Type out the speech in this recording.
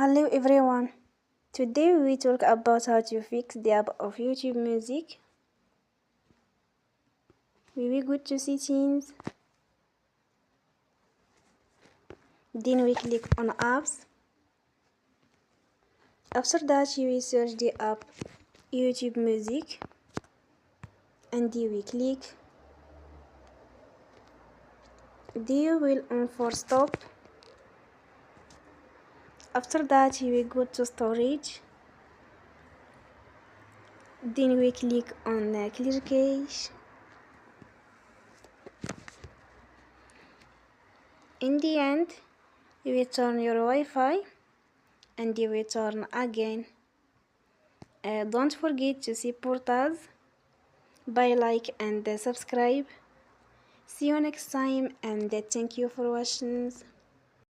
Hello everyone. Today we talk about how to fix the app of YouTube Music. We will go to settings. Then we click on apps. After that you will search the app YouTube Music and you will click. Then you will on for stop. After that you will go to storage. Then we click on clear cache. In the end, you will turn your Wi-Fi and you will turn again. Don't forget to support us by like and subscribe. See you next time and thank you for watching.